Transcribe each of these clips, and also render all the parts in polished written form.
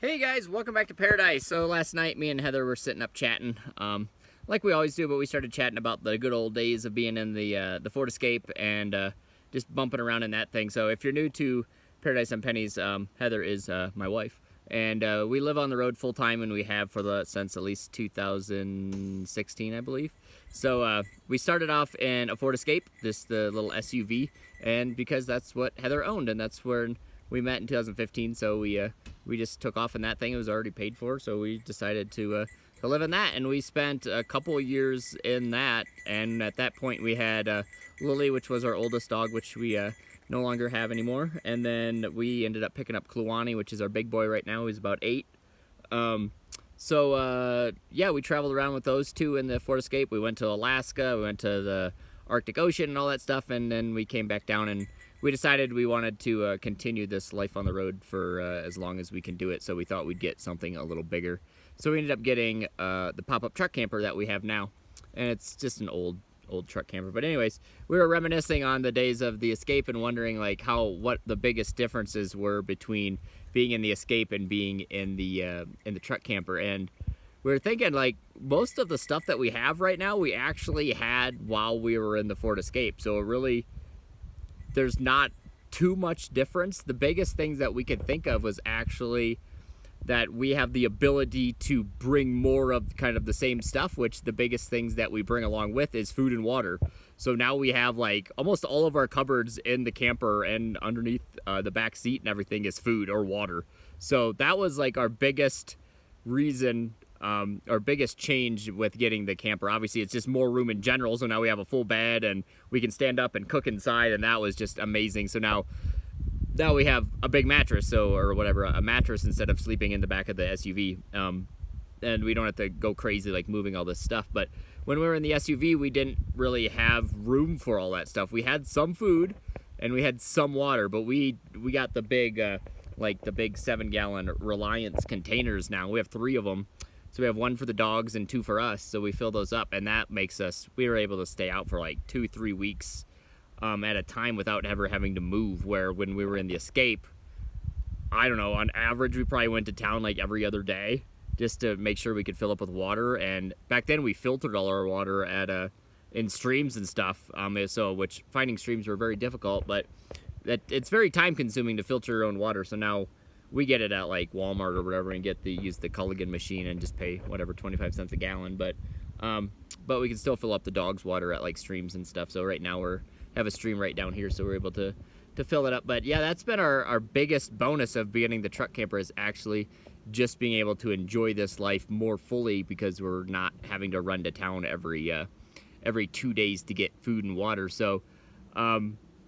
Hey guys, welcome back to Paradise. So last night me and Heather were sitting up chatting, like we always do, but we started chatting about the good old days of being in the Ford Escape and just bumping around in that thing. So if you're new to Paradise on Pennies, Heather is my wife, and we live on the road full time, and we have since at least 2016, I believe. So we started off in a Ford Escape, the little SUV, and because that's what Heather owned, and that's where we met in 2015. So we just took off in that thing. It was already paid for, so we decided to live in that, and we spent a couple of years in that. And at that point, we had Lily, which was our oldest dog, which we no longer have anymore. And then we ended up picking up Kluani, which is our big boy right now. He's about 8. Yeah, we traveled around with those two in the Ford Escape. We went to Alaska, we went to the Arctic Ocean and all that stuff, and then we came back down and we decided we wanted to continue this life on the road for as long as we can do it, so we thought we'd get something a little bigger. So we ended up getting the pop-up truck camper that we have now, and it's just an old truck camper. But anyways, we were reminiscing on the days of the Escape and wondering like what the biggest differences were between being in the Escape and being in the truck camper. And we were thinking like most of the stuff that we have right now we actually had while we were in the Ford Escape, so it really, there's not too much difference. The biggest things that we could think of was actually that we have the ability to bring more of kind of the same stuff, which the biggest things that we bring along with is food and water. So now we have like almost all of our cupboards in the camper and underneath the back seat and everything is food or water. So that was like our biggest reason, our biggest change with getting the camper. Obviously it's just more room in general, so now we have a full bed and we can stand up and cook inside, and that was just amazing. So now we have a big mattress, or whatever, a mattress instead of sleeping in the back of the SUV, and we don't have to go crazy like moving all this stuff. But when we were in the SUV, we didn't really have room for all that stuff. We had some food and we had some water, but we got the big like the big 7-gallon Reliance containers now. We have 3 of them. So we have 1 for the dogs and 2 for us. So we fill those up, and that makes us, we were able to stay out for like 2-3 weeks at a time without ever having to move. Where when we were in the Escape, I don't know, on average we probably went to town like every other day just to make sure we could fill up with water. And back then we filtered all our water at in streams and stuff. Which finding streams were very difficult, but it's very time consuming to filter your own water. So now we get it at like Walmart or whatever and use the Culligan machine and just pay whatever 25 cents a gallon. But we can still fill up the dog's water at like streams and stuff. So right now we have a stream right down here, so we're able to fill it up. But yeah, that's been our biggest bonus of beginning the truck camper, is actually just being able to enjoy this life more fully, because we're not having to run to town every 2 days to get food and water. So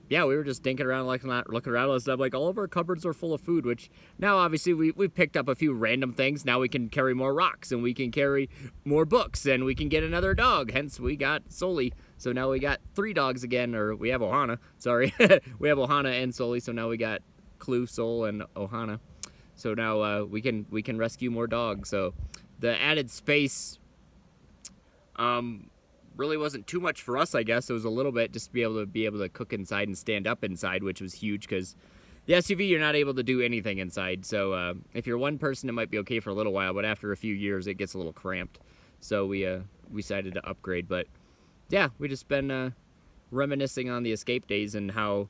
yeah, we were just dinking around, looking around and stuff. Like all of our cupboards are full of food, which now obviously we've picked up a few random things. Now we can carry more rocks, and we can carry more books, and we can get another dog. Hence we got Soli. So now we got 3 dogs again, or we have Ohana. Sorry, we have Ohana and Soli. So now we got Clue, Sol, and Ohana. So now we can rescue more dogs. So the added space really wasn't too much for us, I guess. It was a little bit just to be able to cook inside and stand up inside, which was huge, because the SUV you're not able to do anything inside. So if you're one person, it might be okay for a little while, but after a few years, it gets a little cramped. So we decided to upgrade. But yeah, we just been reminiscing on the Escape days and how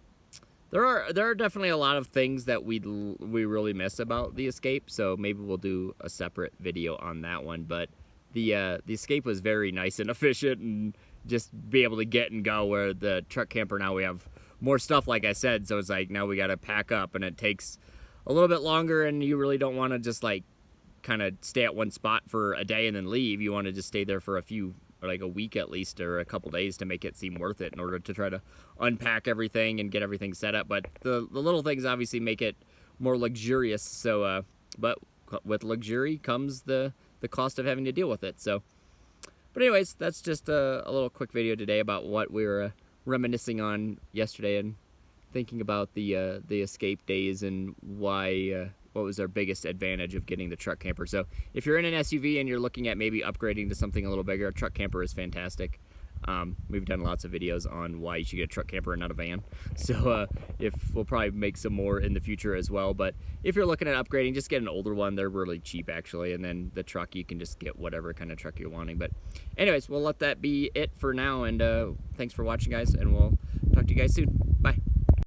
there are definitely a lot of things that we really miss about the Escape. So maybe we'll do a separate video on that one. But the Escape was very nice and efficient, and just be able to get and go, where the truck camper now we have more stuff, like I said. So it's like now we got to pack up, and it takes a little bit longer, and you really don't want to just like kind of stay at one spot for a day and then leave. You want to just stay there for a week at least, or a couple days, to make it seem worth it, in order to try to unpack everything and get everything set up. But the little things obviously make it more luxurious. So but with luxury comes the cost of having to deal with it. So, but anyways, that's just a little quick video today about what we were reminiscing on yesterday, and thinking about the Escape days and why what was our biggest advantage of getting the truck camper. So if you're in an SUV and you're looking at maybe upgrading to something a little bigger, a truck camper is fantastic. We've done lots of videos on why you should get a truck camper and not a van. So if we'll probably make some more in the future as well. But if you're looking at upgrading, just get an older one. They're really cheap actually. And then the truck, you can just get whatever kind of truck you're wanting. But anyways, we'll let that be it for now. And thanks for watching, guys. And we'll talk to you guys soon.